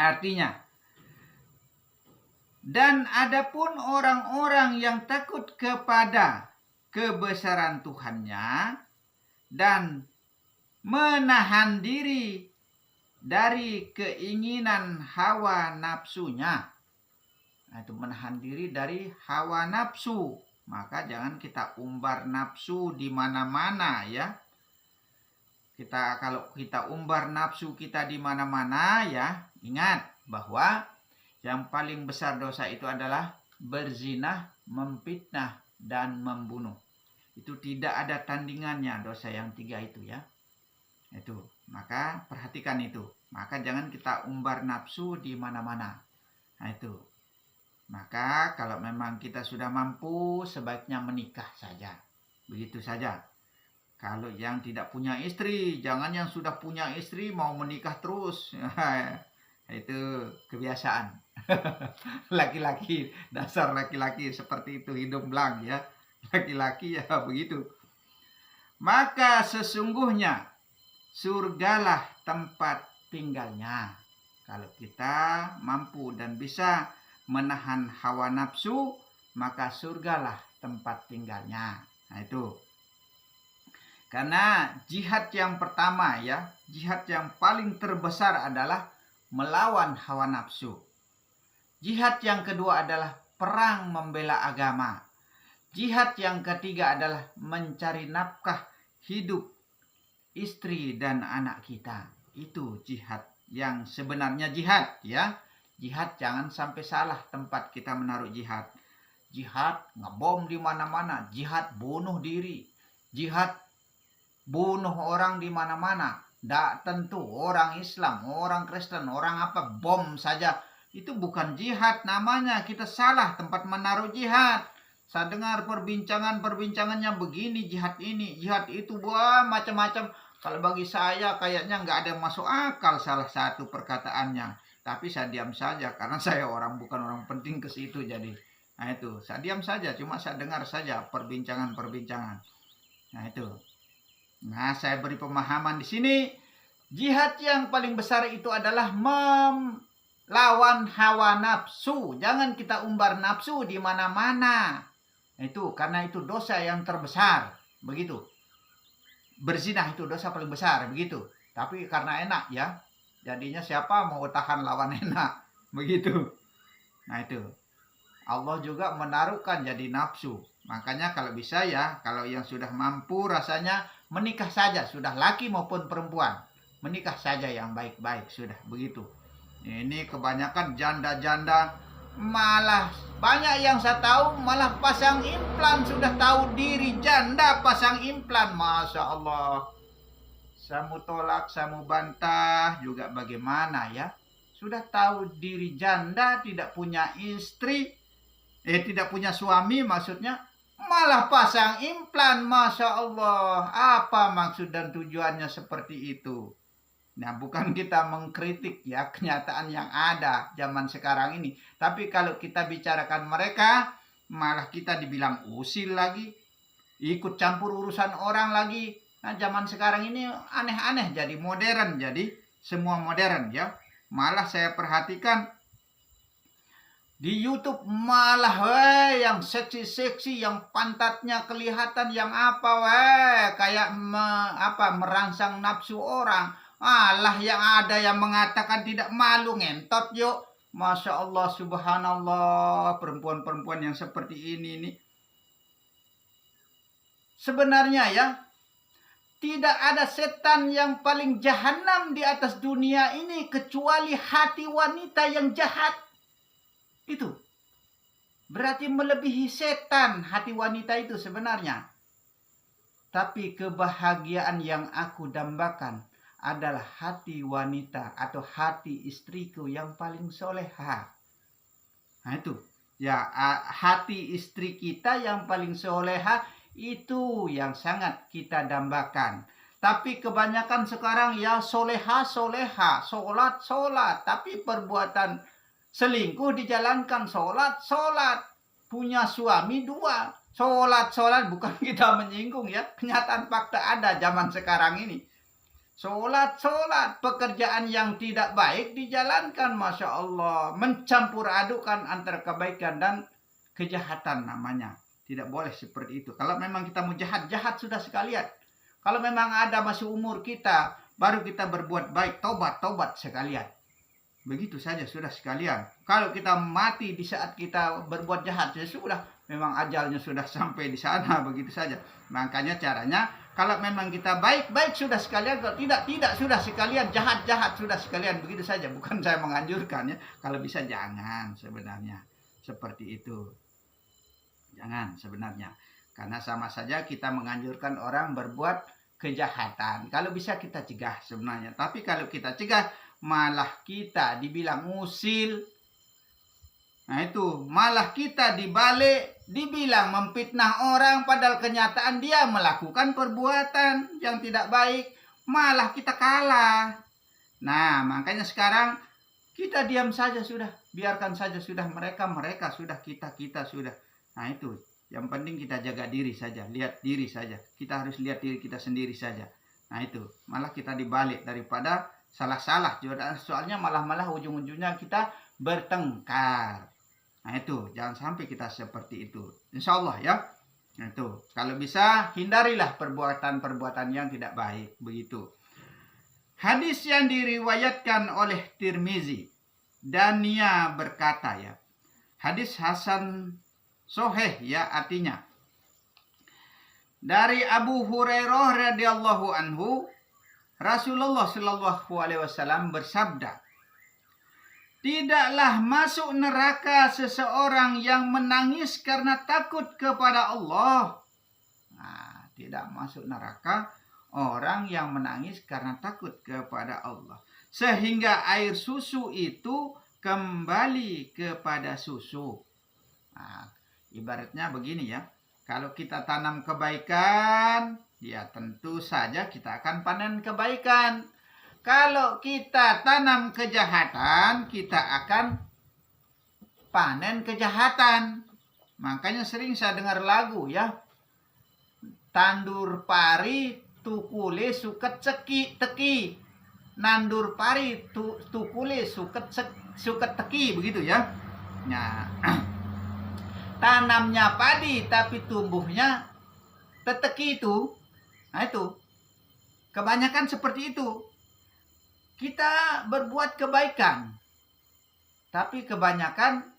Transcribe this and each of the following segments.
Artinya, dan adapun orang-orang yang takut kepada kebesaran Tuhannya dan menahan diri dari keinginan hawa nafsunya. Nah, itu menahan diri dari hawa nafsu. Maka jangan kita umbar nafsu di mana-mana ya. Kalau kita umbar nafsu kita di mana-mana ya, ingat bahwa yang paling besar dosa itu adalah berzina, memfitnah, dan membunuh. Itu tidak ada tandingannya dosa yang 3 itu ya. Itu. Maka perhatikan itu. Maka jangan kita umbar nafsu di mana-mana. Nah itu. Maka kalau memang kita sudah mampu, sebaiknya menikah saja. Begitu saja. Kalau yang tidak punya istri, jangan yang sudah punya istri mau menikah terus. Itu kebiasaan. Laki-laki, dasar laki-laki seperti itu, hidung belang ya. Laki-laki ya begitu. Maka sesungguhnya surgalah tempat tinggalnya. Kalau kita mampu dan bisa menahan hawa nafsu, maka surgalah tempat tinggalnya. Nah itu. Karena jihad yang pertama ya, jihad yang paling terbesar adalah melawan hawa nafsu. Jihad yang kedua adalah perang membela agama. Jihad yang ketiga adalah mencari nafkah hidup istri dan anak kita. Itu jihad yang sebenarnya jihad ya. Jihad jangan sampai salah tempat kita menaruh jihad. Jihad ngebom di mana-mana, jihad bunuh diri, jihad bunuh orang di mana-mana. Tidak tentu orang Islam, orang Kristen, orang apa, bom saja. Itu bukan jihad namanya. Kita salah tempat menaruh jihad. Saya dengar perbincangannya begini, jihad ini, jihad itu, wah macam-macam. Kalau bagi saya kayaknya nggak ada masuk akal salah satu perkataannya. Tapi saya diam saja karena saya bukan orang penting ke situ jadi. Nah itu, saya diam saja, cuma saya dengar saja perbincangan. Nah itu. Nah, saya beri pemahaman di sini. Jihad yang paling besar itu adalah melawan hawa nafsu. Jangan kita umbar nafsu di mana-mana. Itu karena itu dosa yang terbesar. Begitu. Berzina itu dosa paling besar, begitu. Tapi karena enak ya. Jadinya siapa mau tahan lawan enak. Begitu. Nah itu. Allah juga menaruhkan jadi nafsu. Makanya kalau bisa ya, kalau yang sudah mampu rasanya menikah saja, sudah laki maupun perempuan. Menikah saja yang baik-baik, sudah begitu. Ini kebanyakan janda-janda, malah banyak yang saya tahu malah pasang implan, sudah tahu diri janda pasang implan. Masya Allah. Saya mau tolak, saya mau bantah juga bagaimana ya. Sudah tahu diri janda, tidak punya istri, tidak punya suami maksudnya, malah pasang implan. Masya Allah. Apa maksud dan tujuannya seperti itu? Nah, bukan kita mengkritik ya kenyataan yang ada zaman sekarang ini. Tapi kalau kita bicarakan mereka, malah kita dibilang usil lagi, ikut campur urusan orang lagi. Nah, zaman sekarang ini aneh-aneh, jadi modern, jadi semua modern ya. Malah saya perhatikan di YouTube malah yang seksi-seksi, yang pantatnya kelihatan, yang apa kayak merangsang nafsu orang. Malah yang ada yang mengatakan tidak malu, ngentot yuk. Masya Allah, subhanallah, perempuan-perempuan yang seperti ini nih. Sebenarnya ya, tidak ada setan yang paling jahanam di atas dunia ini kecuali hati wanita yang jahat. Itu berarti melebihi setan hati wanita itu sebenarnya. Tapi kebahagiaan yang aku dambakan adalah hati wanita atau hati istriku yang paling soleha. Nah itu ya, hati istri kita yang paling soleha itu yang sangat kita dambakan. Tapi kebanyakan sekarang ya soleha, solat, tapi perbuatan selingkuh dijalankan, solat, punya suami 2, solat, bukan kita menyinggung ya, kenyataan fakta ada zaman sekarang ini. Sholat, pekerjaan yang tidak baik dijalankan, Masya Allah. Mencampur adukan antara kebaikan dan kejahatan namanya. Tidak boleh seperti itu. Kalau memang kita mau jahat, jahat sudah sekalian. Kalau memang ada masih umur kita, baru kita berbuat baik, tobat sekalian. Begitu saja sudah sekalian. Kalau kita mati di saat kita berbuat jahat, ya sudah. Memang ajalnya sudah sampai di sana, begitu saja. Makanya caranya, kalau memang kita baik sudah sekalian, kalau tidak sudah sekalian, jahat sudah sekalian, begitu saja. Bukan saya menganjurkan ya, kalau bisa jangan sebenarnya seperti itu. Jangan sebenarnya, karena sama saja kita menganjurkan orang berbuat kejahatan. Kalau bisa kita cegah sebenarnya, tapi kalau kita cegah malah kita dibilang usil. Nah itu, malah kita dibalik dibilang memfitnah orang, padahal kenyataan dia melakukan perbuatan yang tidak baik, malah kita kalah. Nah, makanya sekarang kita diam saja sudah, biarkan saja sudah, mereka sudah, kita sudah. Nah itu, yang penting kita jaga diri saja, lihat diri saja. Kita harus lihat diri kita sendiri saja. Nah itu, malah kita dibalik daripada salah-salah. Soalnya malah ujung-ujungnya kita bertengkar. Nah itu, jangan sampai kita seperti itu. Insya Allah ya. Nah itu, kalau bisa hindarilah perbuatan-perbuatan yang tidak baik. Begitu. Hadis yang diriwayatkan oleh Tirmizi. Dan ia berkata ya. Hadis Hasan Soheh ya artinya. Dari Abu Hurairah radhiyallahu anhu, Rasulullah Shallallahu alaihi wasallam bersabda, tidaklah masuk neraka seseorang yang menangis karena takut kepada Allah. Nah, tidak masuk neraka orang yang menangis karena takut kepada Allah. Sehingga air susu itu kembali kepada susu. Nah, ibaratnya begini ya. Kalau kita tanam kebaikan, ya tentu saja kita akan panen kebaikan. Kalau kita tanam kejahatan, kita akan panen kejahatan. Makanya sering saya dengar lagu ya. Tandur pari, tukule suket teki. Nandur pari, tukule suket teki. Begitu ya. Nah, tanamnya padi tapi tumbuhnya teteki itu. Nah itu. Kebanyakan seperti itu. Kita berbuat kebaikan, tapi kebanyakan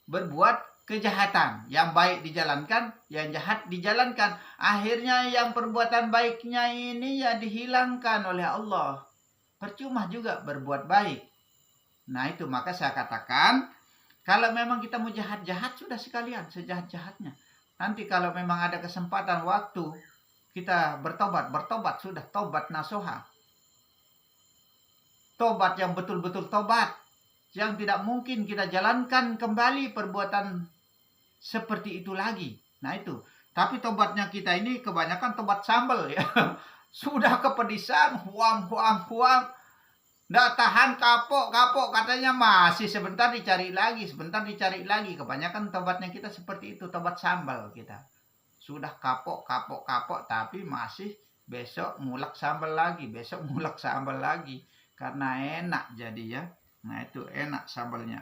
berbuat kejahatan. Yang baik dijalankan, yang jahat dijalankan. Akhirnya yang perbuatan baiknya ini ya dihilangkan oleh Allah. Percuma juga berbuat baik. Nah itu, maka saya katakan, kalau memang kita mau jahat-jahat, sudah sekalian, sejahat-jahatnya. Nanti kalau memang ada kesempatan waktu, kita bertobat sudah, tobat nasuha. Tobat yang betul-betul tobat. Yang tidak mungkin kita jalankan kembali perbuatan seperti itu lagi. Nah itu. Tapi tobatnya kita ini kebanyakan tobat sambal ya. Sudah kepedisan, huam. Nggak tahan, kapok. Katanya masih sebentar dicari lagi. Kebanyakan tobatnya kita seperti itu. Tobat sambal kita. Sudah kapok. Tapi masih besok mulak sambal lagi. Karena enak jadi ya. Nah itu enak sambalnya.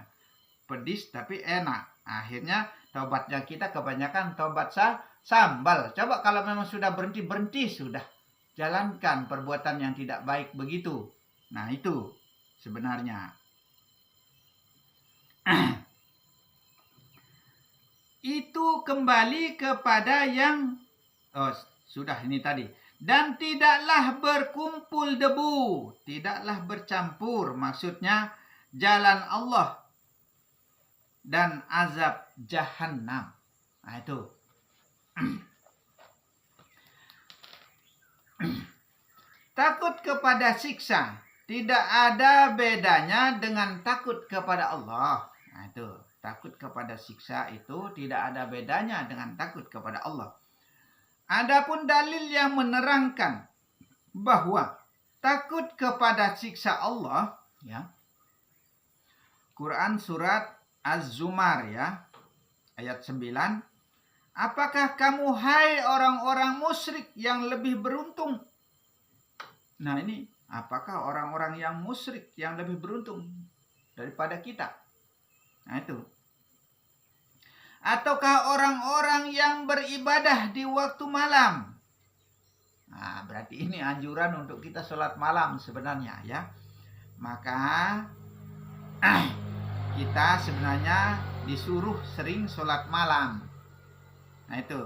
Pedis tapi enak. Akhirnya tobatnya kita kebanyakan tobat sambal. Coba kalau memang sudah berhenti sudah. Jalankan perbuatan yang tidak baik begitu. Nah itu sebenarnya. Itu kembali kepada yang sudah ini tadi. Dan tidaklah berkumpul debu, tidaklah bercampur, maksudnya jalan Allah dan azab Jahannam. Nah itu. Takut kepada siksa tidak ada bedanya dengan takut kepada Allah. Nah itu, takut kepada siksa itu tidak ada bedanya dengan takut kepada Allah. Adapun dalil yang menerangkan bahwa takut kepada siksa Allah ya. Quran surat Az-Zumar ya, ayat 9. Apakah kamu hai orang-orang musyrik yang lebih beruntung Nah ini, apakah orang-orang yang musyrik yang lebih beruntung daripada kita? Nah itu. Ataukah orang-orang yang beribadah di waktu malam? Nah, berarti ini anjuran untuk kita sholat malam sebenarnya ya. Maka kita sebenarnya disuruh sering sholat malam. Nah itu.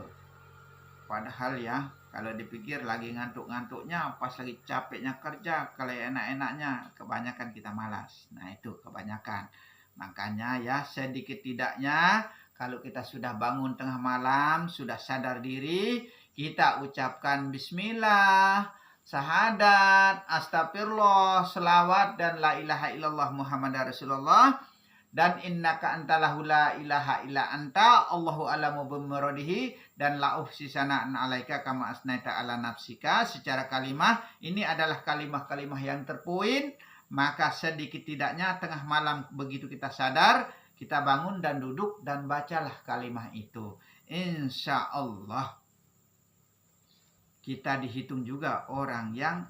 Padahal ya, kalau dipikir lagi ngantuk-ngantuknya, pas lagi capeknya kerja, kalau enak-enaknya, kebanyakan kita malas. Nah itu kebanyakan. Makanya ya sedikit tidaknya, kalau kita sudah bangun tengah malam, sudah sadar diri, kita ucapkan bismillah, syahadat, astagfirullah, selawat, dan la ilaha illallah Muhammad Rasulullah. Dan innaka antalahu la ilaha illa anta Allahu alamu bimuradihi dan la uhsi sana'an alaika kama asnaita ala nafsika. Secara kalimah ini adalah kalimah-kalimah yang terpoin. Maka sedikit tidaknya tengah malam begitu kita sadar, kita bangun dan duduk dan bacalah kalimah itu. Insya Allah kita dihitung juga orang yang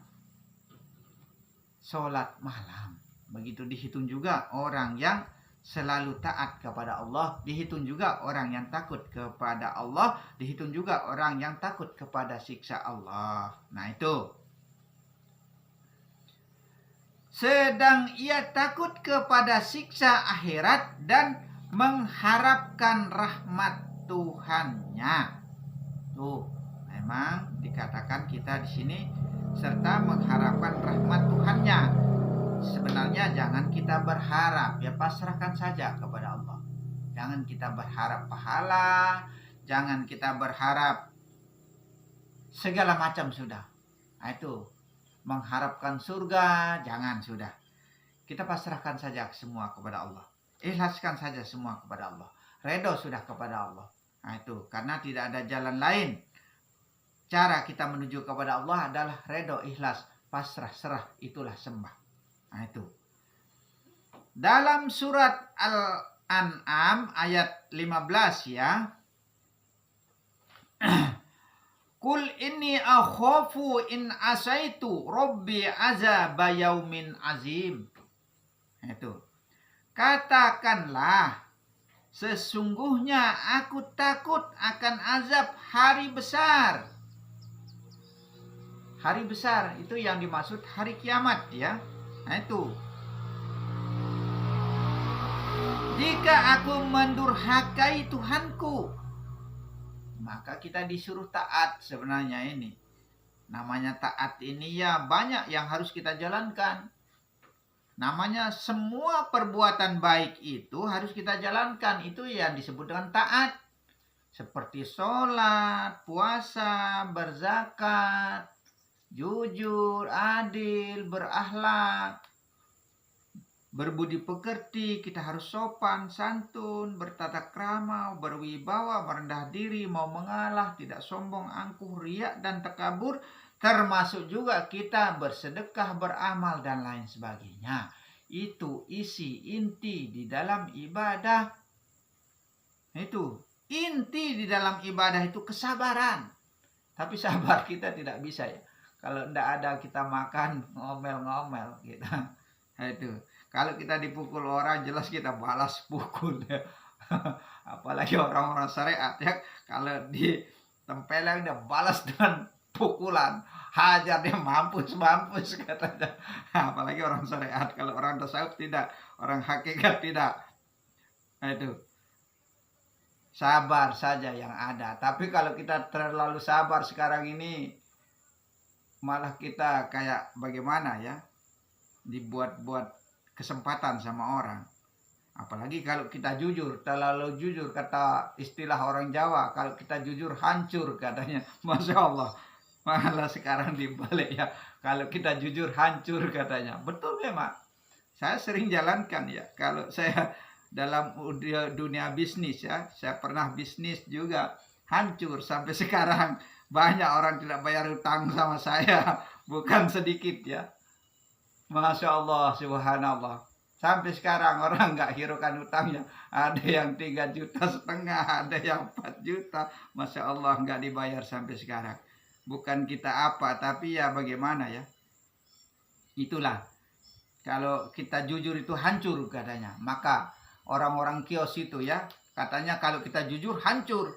sholat malam. Begitu dihitung juga orang yang selalu taat kepada Allah, dihitung juga orang yang takut kepada Allah, dihitung juga orang yang takut kepada siksa Allah. Nah itu. Sedang ia takut kepada siksa akhirat dan mengharapkan rahmat Tuhannya. Tuh, memang dikatakan kita di sini serta mengharapkan rahmat Tuhannya. Sebenarnya jangan kita berharap, ya pasrahkan saja kepada Allah. Jangan kita berharap pahala, jangan kita berharap segala macam sudah. Nah, itu mengharapkan surga, jangan sudah. Kita pasrahkan saja semua kepada Allah. Ikhlaskan saja semua kepada Allah. Redho sudah kepada Allah. Nah itu, karena tidak ada jalan lain. Cara kita menuju kepada Allah adalah redho, ikhlas, pasrah, serah, itulah sembah. Nah itu. Dalam surat Al-An'am ayat 15 ya. Kul inni akhafu in asaitu rabbi azaba yaumin azim. Itu. Katakanlah, sesungguhnya aku takut akan azab hari besar. Hari besar itu yang dimaksud hari kiamat ya. Nah itu. Jika aku mendurhakai Tuhanku, maka kita disuruh taat sebenarnya ini. Namanya taat ini ya banyak yang harus kita jalankan. Namanya semua perbuatan baik itu harus kita jalankan. Itu yang disebut dengan taat. Seperti sholat, puasa, berzakat, jujur, adil, berakhlak, berbudi pekerti, kita harus sopan, santun, bertata krama, berwibawa, merendah diri, mau mengalah, tidak sombong, angkuh, riak, dan takabur. Termasuk juga kita bersedekah, beramal, dan lain sebagainya. Itu isi inti di dalam ibadah. Itu inti di dalam ibadah itu kesabaran. Tapi sabar kita tidak bisa ya. Kalau tidak ada kita makan ngomel-ngomel gitu. Nah, itu. Kalau kita dipukul orang jelas kita balas pukul ya. Apalagi orang-orang syariat ya. Kalau ditempelin dia balas dengan pukulan. Hajar dia mampus katanya. Apalagi orang syariat. Kalau orang tasawuf tidak. Orang hakikat tidak. Nah itu. Sabar saja yang ada. Tapi kalau kita terlalu sabar sekarang ini, malah kita kayak bagaimana ya, dibuat-buat kesempatan sama orang. Apalagi kalau kita jujur, terlalu jujur, kata istilah orang Jawa, kalau kita jujur hancur katanya. Masya Allah, malah sekarang dibalik ya, kalau kita jujur hancur katanya. Betul memang, saya sering jalankan ya. Kalau saya dalam dunia bisnis ya, saya pernah bisnis juga hancur sampai sekarang. Banyak orang tidak bayar utang sama saya, bukan sedikit ya. Masya Allah, subhanallah. Sampai sekarang orang nggak hiraukan utangnya. Ada yang 3,5 juta, ada yang 4 juta. Masya Allah nggak dibayar sampai sekarang. Bukan kita apa, tapi ya bagaimana ya. Itulah, kalau kita jujur itu hancur katanya. Maka orang-orang kios itu ya, katanya kalau kita jujur hancur.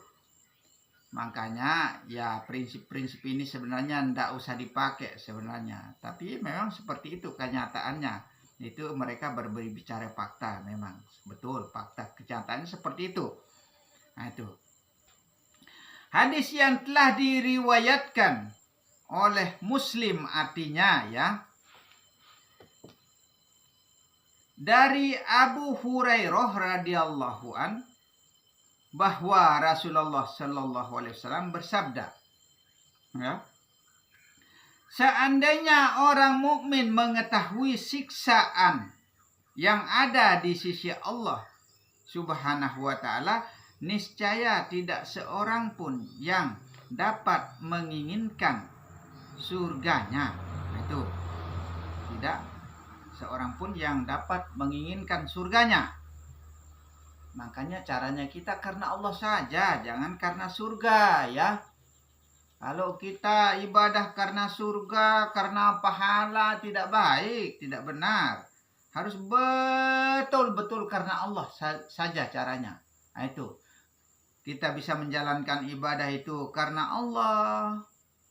Makanya ya prinsip-prinsip ini sebenarnya tidak usah dipakai sebenarnya. Tapi memang seperti itu kenyataannya. Itu mereka berbicara fakta memang. Betul, fakta kenyataannya seperti itu. Nah itu. Hadis yang telah diriwayatkan oleh Muslim artinya ya. Dari Abu Hurairah radhiyallahu an bahwa Rasulullah Shallallahu Alaihi Wasallam bersabda, ya, seandainya orang mukmin mengetahui siksaan yang ada di sisi Allah Subhanahu Wa Taala, niscaya tidak seorang pun yang dapat menginginkan surganya. Itu tidak seorang pun yang dapat menginginkan surganya. Makanya caranya kita karena Allah saja, jangan karena surga ya. Kalau kita ibadah karena surga, karena pahala, tidak baik, tidak benar. Harus betul-betul karena Allah saja caranya. Nah itu, kita bisa menjalankan ibadah itu karena Allah.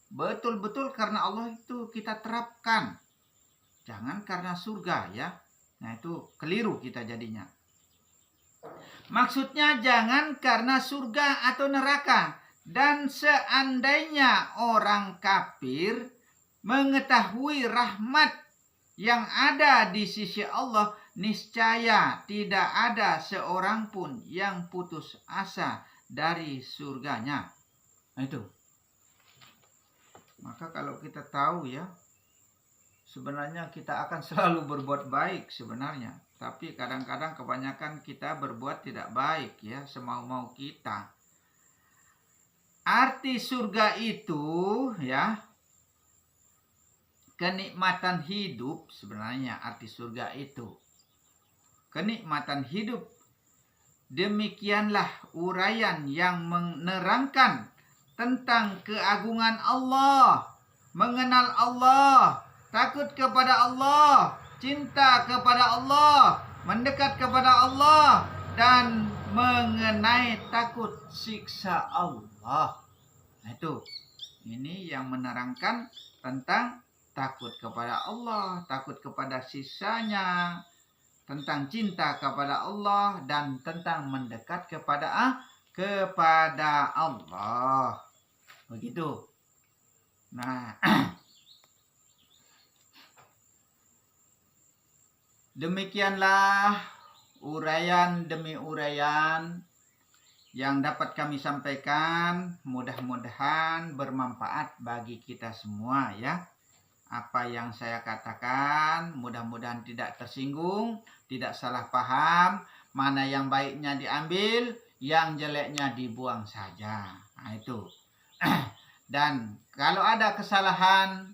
Betul-betul karena Allah itu kita terapkan. Jangan karena surga ya. Nah itu keliru kita jadinya. Maksudnya jangan karena surga atau neraka. Dan seandainya orang kafir mengetahui rahmat yang ada di sisi Allah, niscaya tidak ada seorang pun yang putus asa dari surganya. Nah itu. Maka kalau kita tahu ya, sebenarnya kita akan selalu berbuat baik sebenarnya. Tapi kadang-kadang kebanyakan kita berbuat tidak baik ya, semau-mau kita. Arti surga itu ya, kenikmatan hidup sebenarnya arti surga itu. Kenikmatan hidup. Demikianlah uraian yang menerangkan tentang keagungan Allah, mengenal Allah, takut kepada Allah, cinta kepada Allah, mendekat kepada Allah, dan mengenai takut siksa Allah. Nah itu, ini yang menerangkan tentang takut kepada Allah, takut kepada sisanya, tentang cinta kepada Allah, dan tentang mendekat kepada Allah. Begitu. Nah, demikianlah uraian demi uraian yang dapat kami sampaikan. Mudah-mudahan bermanfaat bagi kita semua ya. Apa yang saya katakan mudah-mudahan tidak tersinggung, tidak salah paham. Mana yang baiknya diambil, yang jeleknya dibuang saja. Nah itu. Dan kalau ada kesalahan,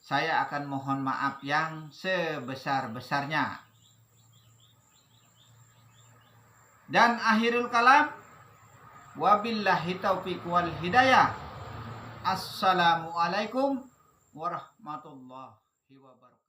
saya akan mohon maaf yang sebesar-besarnya. Dan akhirul kalam, wabillahi taufiq wal hidayah. Assalamualaikum warahmatullahi wabarakatuh.